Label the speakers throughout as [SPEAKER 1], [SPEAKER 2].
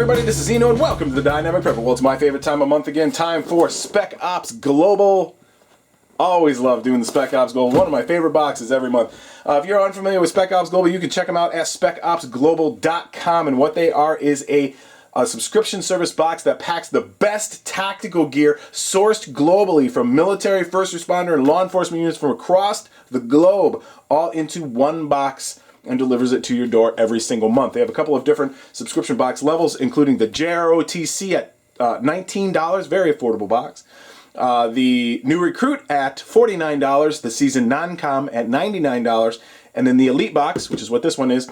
[SPEAKER 1] everybody, this is Eno and welcome to the Dynamic Prepper. Well, it's my favorite time of month again, time for Spec Ops Global. Always love doing the Spec Ops Global, one of my favorite boxes every month. If you're unfamiliar with Spec Ops Global, you can check them out at specopsglobal.com, and what they are is a subscription service box that packs the best tactical gear sourced globally from military, first responder, and law enforcement units from across the globe, all into one box, and delivers it to your door every single month. They have a couple of different subscription box levels, including the JROTC at $19, very affordable box. The new recruit at $49, the season non-com at $99, and then the elite box, which is what this one is,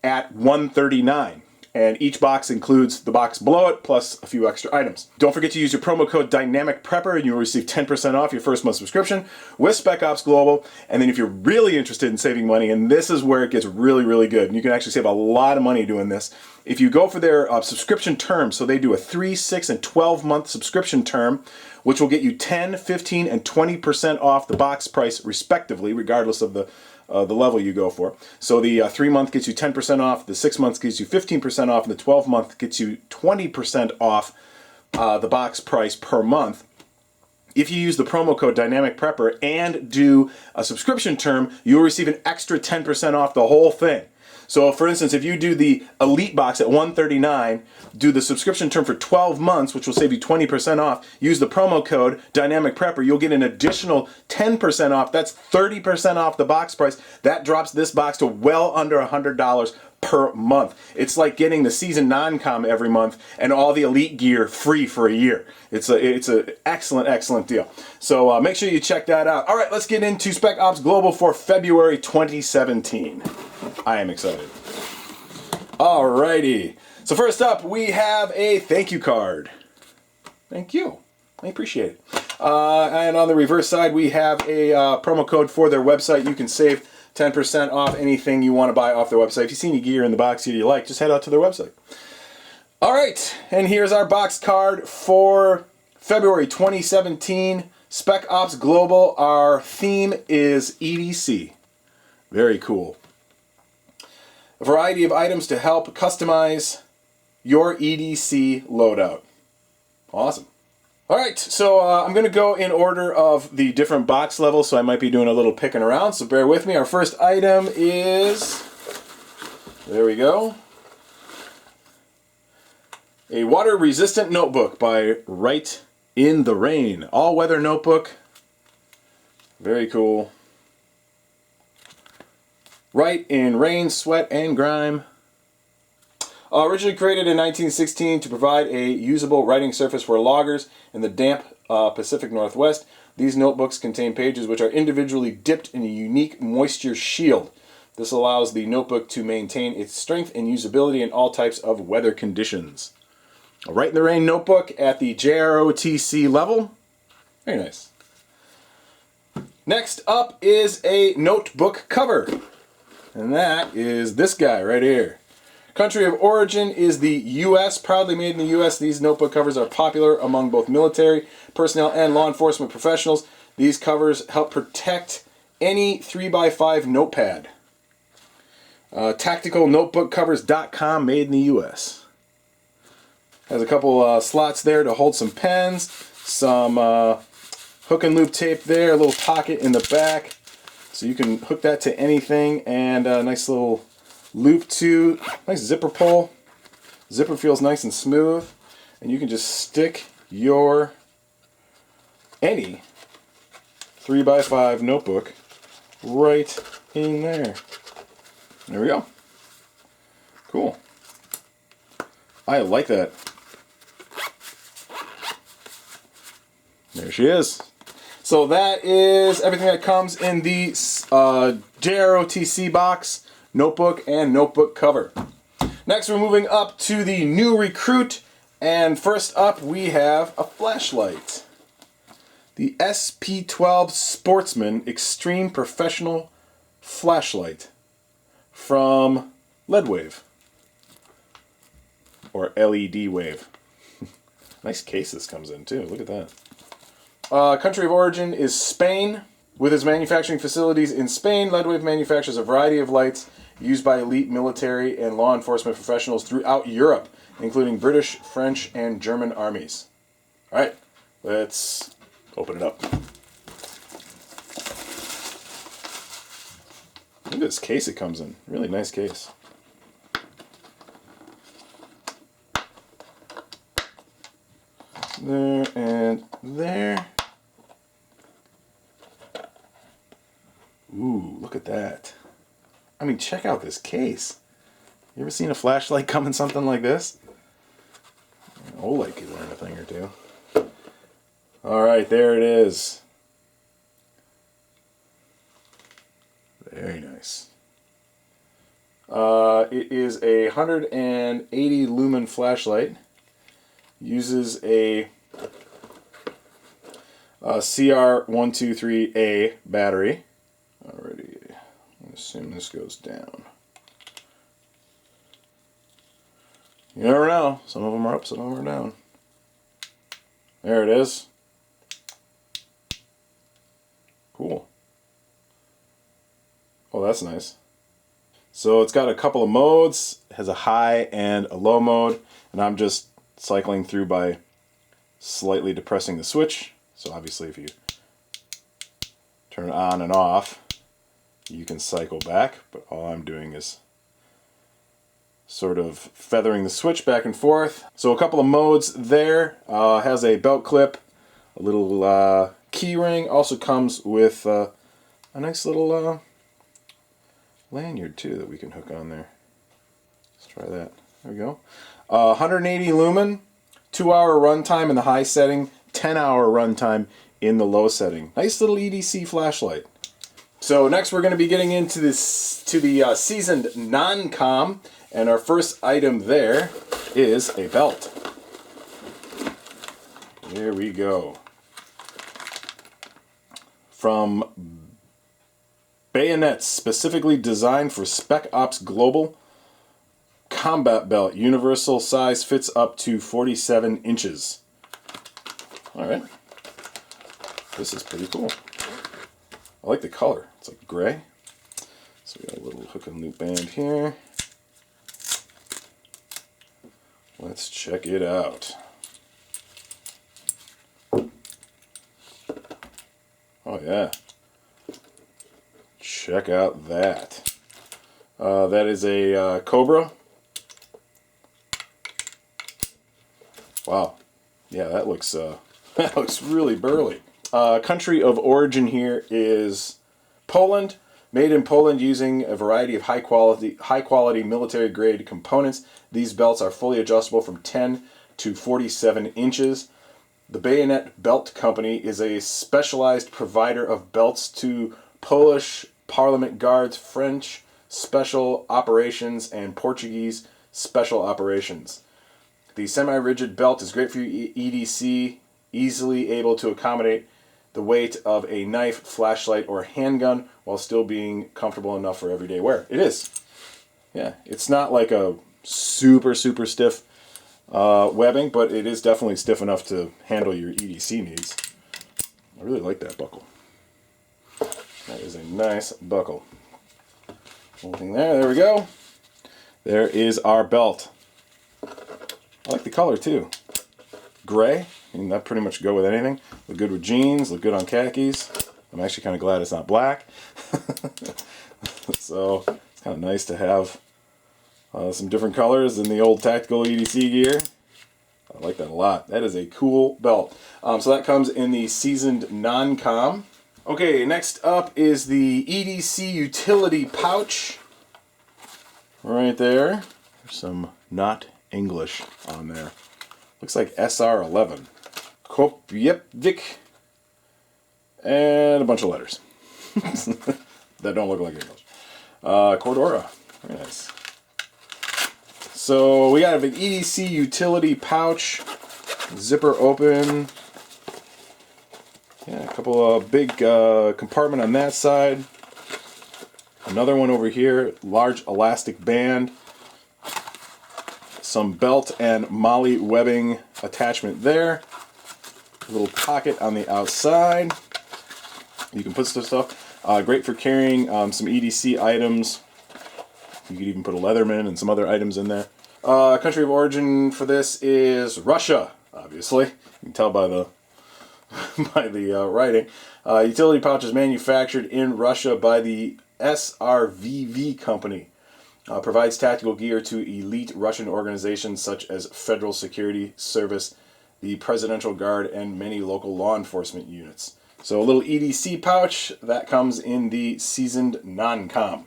[SPEAKER 1] at $139. And each box includes the box below it, plus a few extra items. Don't forget to use your promo code Dynamic Prepper and you'll receive 10% off your first month subscription with Spec Ops Global. And then if you're really interested in saving money, and this is where it gets really, really good, and you can actually save a lot of money doing this, if you go for their subscription term, so they do a 3, 6, and 12-month subscription term, which will get you 10, 15, and 20% off the box price respectively, regardless of the level you go for. So the 3-month gets you 10% off, the 6 months gets you 15% off, and the 12-month gets you 20% off the box price per month. If you use the promo code Dynamic Prepper and do a subscription term, you'll receive an extra 10% off the whole thing. So for instance, if you do the Elite box at $139, do the subscription term for 12 months, which will save you 20% off, use the promo code Dynamic Prepper, you'll get an additional 10% off. That's 30% off the box price. That drops this box to well under $100 per month. It's like getting the season non-com every month and all the Elite gear free for a year. It's an excellent, excellent deal. So make sure you check that out. All right, let's get into Spec Ops Global for February 2017. I am excited. Alrighty. So first up, we have a thank you card. Thank you. I appreciate it. And on the reverse side, we have a promo code for their website. You can save 10% off anything you want to buy off their website. If you see any gear in the box you like, just head out to their website. Alright, and here's our box card for February 2017. Spec Ops Global. Our theme is EDC. Very cool. A variety of items to help customize your EDC loadout. Awesome. Alright, so I'm going to go in order of the different box levels, so I might be doing a little picking around, so bear with me. Our first item is, there we go, a water-resistant notebook by Write in the Rain. All-weather notebook. Very cool. Write in rain, sweat, and grime. Originally created in 1916 to provide a usable writing surface for loggers in the damp Pacific Northwest, these notebooks contain pages which are individually dipped in a unique moisture shield. This allows the notebook to maintain its strength and usability in all types of weather conditions. A Write in the Rain notebook at the JROTC level. Very nice. Next up is a notebook cover. And that is this guy right here. Country of origin is the U.S. Proudly made in the U.S. These notebook covers are popular among both military personnel and law enforcement professionals. These covers help protect any 3x5 notepad. TacticalNotebookCovers.com, made in the U.S. Has a couple slots there to hold some pens, some hook and loop tape there, a little pocket in the back. So you can hook that to anything, and a nice little loop too. Nice zipper pull. Zipper feels nice and smooth, and you can just stick your any 3x5 notebook right in there. There we go. Cool. I like that. There she is. So that is everything that comes in the JROTC box, notebook, and notebook cover. Next, we're moving up to the new recruit, and first up we have a flashlight. The SP12 Sportsman Extreme Professional Flashlight from Leadwave, or LED Wave. Nice case this comes in too, look at that. Country of origin is Spain. With its manufacturing facilities in Spain, Leadwave manufactures a variety of lights used by elite military and law enforcement professionals throughout Europe. including British, French, and German armies. All right, let's open it up. Look at this case it comes in. Really nice case. There and there. Ooh, look at that. I mean, check out this case. You ever seen a flashlight come in something like this? An OLED could learn a thing or two. Alright, there it is. Very nice. It is a 180 lumen flashlight. Uses a CR123A battery. Alrighty, I assume this goes down. You never know. Some of them are up, some of them are down. There it is. Cool. Oh, that's nice. So it's got a couple of modes. It has a high and a low mode, and I'm just cycling through by slightly depressing the switch. So obviously if you turn it on and off, you can cycle back, but all I'm doing is sort of feathering the switch back and forth. So a couple of modes there. Has a belt clip, a little key ring. Also comes with a nice little lanyard too that we can hook on there. Let's try that. There we go. 180 lumen, 2-hour runtime in the high setting, 10-hour runtime in the low setting. Nice little EDC flashlight. So next we're going to be getting into the seasoned non-com, and our first item there is a belt. Here we go. From Bayonets, specifically designed for Spec Ops Global. Combat belt, universal size, fits up to 47 inches. Alright. This is pretty cool. I like the color. It's like gray. So we got a little hook and loop band here. Let's check it out. Oh yeah. Check out that. That is a Cobra. Wow. Yeah, that looks that looks really burly. Country of origin here is Poland. Made in Poland using a variety of high quality military grade components. These belts are fully adjustable from 10 to 47 inches. The Bayonet Belt Company is a specialized provider of belts to Polish Parliament Guards, French Special Operations, and Portuguese Special Operations. The semi-rigid belt is great for EDC, easily able to accommodate the weight of a knife, flashlight, or handgun while still being comfortable enough for everyday wear. It is. Yeah, it's not like a super stiff webbing, but it is definitely stiff enough to handle your EDC needs. I really like that buckle. That is a nice buckle. Anything there? There we go. There is our belt. I like the color too. Gray, and that pretty much go with anything. Look good with jeans, look good on khakis. I'm actually kind of glad it's not black. So it's kind of nice to have some different colors than the old tactical EDC gear. I like that a lot. That is a cool belt. So that comes in the seasoned non-com. Okay, next up is the EDC utility pouch. Right there. There's some not English on there. Looks like SR11. Kopjepvik. And a bunch of letters. That don't look like English. Cordora. Very nice. So we got an EDC utility pouch. Zipper open. Yeah, a couple of big compartment on that side. Another one over here. Large elastic band. Some belt and molly webbing attachment there. A little pocket on the outside. You can put stuff. Great for carrying some EDC items. You could even put a Leatherman and some other items in there. Country of origin for this is Russia, obviously. You can tell by the by the writing. Utility pouch is manufactured in Russia by the SRVV company. Provides tactical gear to elite Russian organizations such as Federal Security Service, the Presidential Guard, and many local law enforcement units. So a little EDC pouch that comes in the seasoned non-com.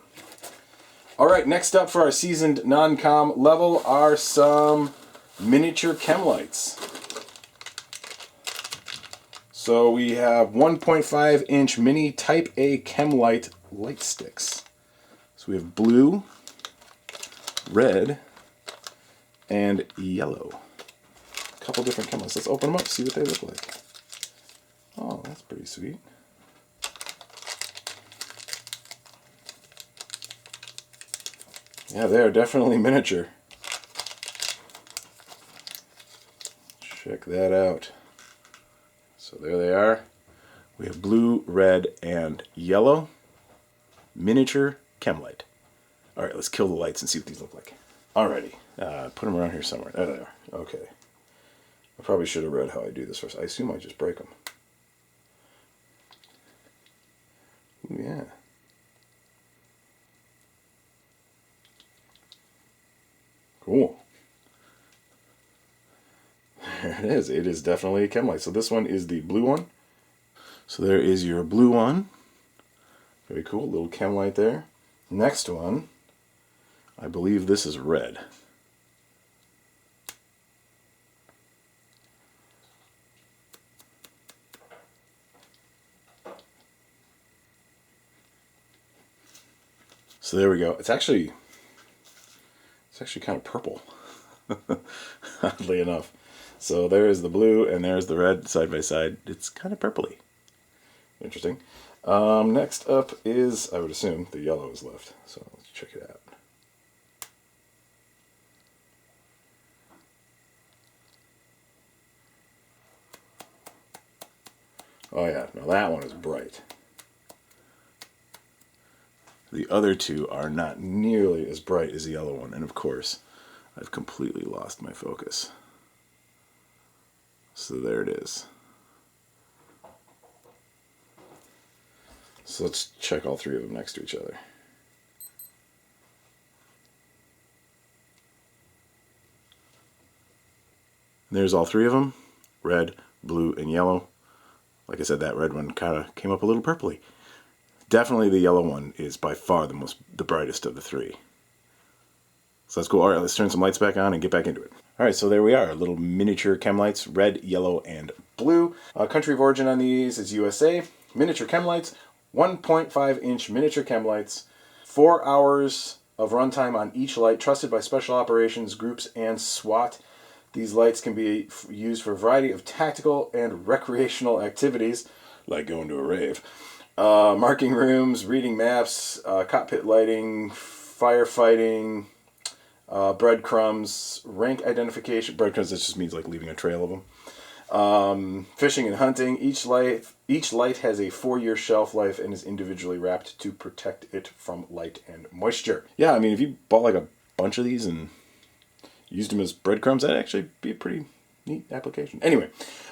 [SPEAKER 1] All right, next up for our seasoned non-com level are some miniature chem lights. So we have 1.5 inch mini Type A chem light sticks. So we have blue, red, and yellow. A couple different chem lights. Let's open them up, see what they look like. Oh, that's pretty sweet. Yeah, they are definitely miniature. Check that out. So there they are. We have blue, red, and yellow. Miniature chem light. All right, let's kill the lights and see what these look like. Alrighty, put them around here somewhere. There they are. Okay. I probably should have read how I do this first. I assume I just break them. Ooh, yeah. Cool. There it is. It is definitely a chem light. So this one is the blue one. So there is your blue one. Very cool. Little chem light there. Next one, I believe this is red. So there we go. It's actually kind of purple, oddly enough. So there is the blue and there's the red side by side. It's kind of purpley. Interesting. Next up is, I would assume, the yellow is left. So let's check it out. Oh yeah, now that one is bright. The other two are not nearly as bright as the yellow one. And of course, I've completely lost my focus. So there it is. So let's check all three of them next to each other. There's all three of them. Red, blue, and yellow. Like I said, that red one kind of came up a little purpley. Definitely the yellow one is by far the brightest of the three. So let's go. All right, let's turn some lights back on and get back into it. All right, so there we are. Little miniature chem lights, red, yellow, and blue. Country of origin on these is USA. Miniature chem lights, 1.5 inch miniature chem lights, 4 hours of runtime on each light, trusted by special operations groups and SWAT. These lights can be used for a variety of tactical and recreational activities, like going to a rave. Marking rooms, reading maps, cockpit lighting, firefighting, breadcrumbs, rank identification. Breadcrumbs, that just means like leaving a trail of them. Fishing and hunting. Each light has a 4-year shelf life and is individually wrapped to protect it from light and moisture. Yeah, I mean, if you bought like a bunch of these and used them as breadcrumbs, that'd actually be a pretty neat application. Anyway,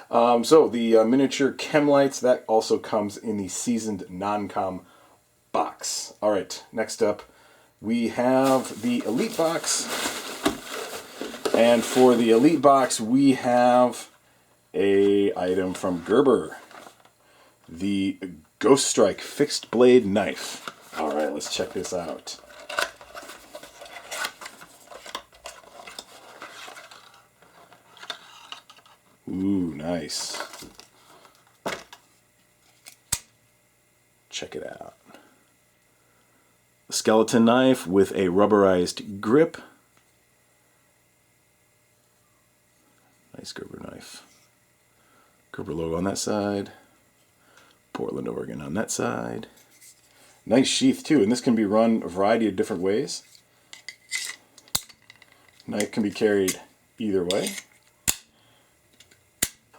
[SPEAKER 1] so the miniature chem lights, that also comes in the seasoned non-com box. All right, next up we have the Elite box. And for the Elite box, we have a item from Gerber. The Ghost Strike fixed blade knife. All right, let's check this out. Ooh, nice. Check it out. A skeleton knife with a rubberized grip. Nice Gerber knife. Gerber logo on that side. Portland, Oregon on that side. Nice sheath too, and this can be run a variety of different ways. Knife can be carried either way.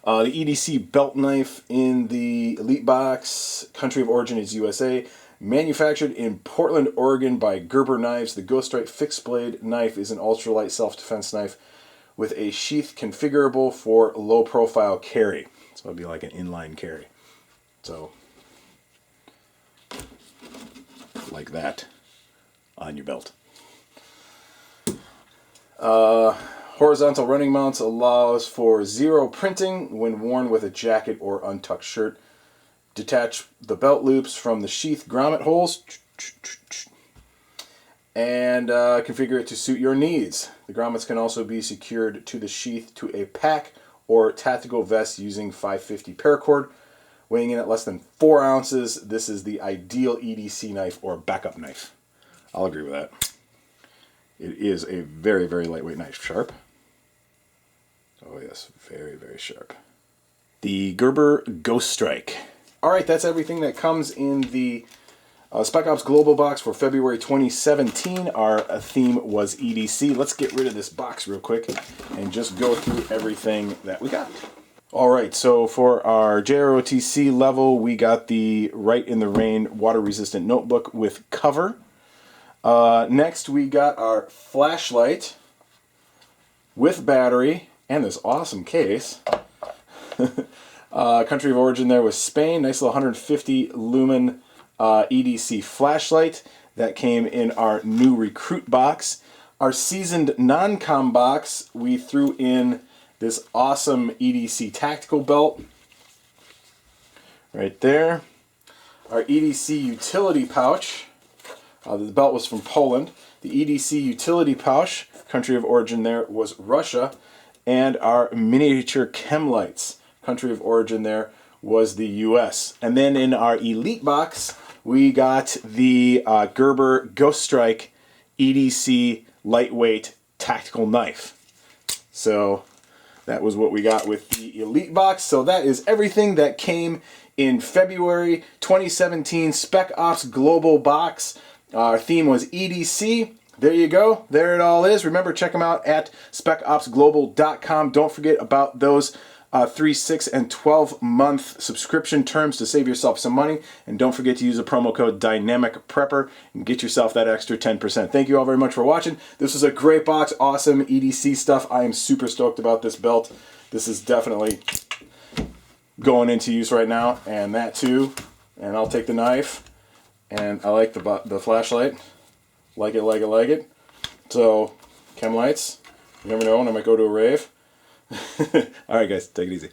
[SPEAKER 1] The EDC belt knife in the Elite box. Country of origin is USA. Manufactured in Portland, Oregon by Gerber Knives, the Ghost Strike fixed blade knife is an ultralight self-defense knife with a sheath configurable for low profile carry. So it'd be like an inline carry. So like that on your belt. Horizontal running mounts allows for zero printing when worn with a jacket or untucked shirt. Detach the belt loops from the sheath grommet holes and configure it to suit your needs. The grommets can also be secured to the sheath to a pack or tactical vest using 550 paracord. Weighing in at less than 4 ounces, this is the ideal EDC knife or backup knife. I'll agree with that. It is a very, very lightweight knife. Sharp. Oh yes, very, very sharp. The Gerber Ghost Strike. Alright, that's everything that comes in the Spec Ops Global box for February 2017. Our theme was EDC. Let's get rid of this box real quick and just go through everything that we got. Alright, so for our JROTC level, we got the Right in the Rain water resistant notebook with cover. Next we got our flashlight with battery and this awesome case. Country of origin there was Spain. Nice little 150 lumen EDC flashlight that came in our new recruit box. Our seasoned non-com box, we threw in this awesome EDC tactical belt right there. Our EDC utility pouch. The belt was from Poland. The EDC utility pouch, country of origin there was Russia. And our miniature chem lights, country of origin there was the US. And then in our elite box, we got the Gerber Ghost Strike EDC lightweight tactical knife. So that was what we got with the elite box. So that is everything that came in February 2017 Spec Ops Global box. Our theme was EDC. There you go. There it all is. Remember, check them out at specopsglobal.com. Don't forget about those 3, 6, and 12-month subscription terms to save yourself some money. And don't forget to use the promo code DynamicPrepper and get yourself that extra 10%. Thank you all very much for watching. This was a great box. Awesome EDC stuff. I am super stoked about this belt. This is definitely going into use right now. And that too. And I'll take the knife. And I like the flashlight. Like it, like it, like it. So, chem lights. You never know when I might go to a rave. Alright guys, take it easy.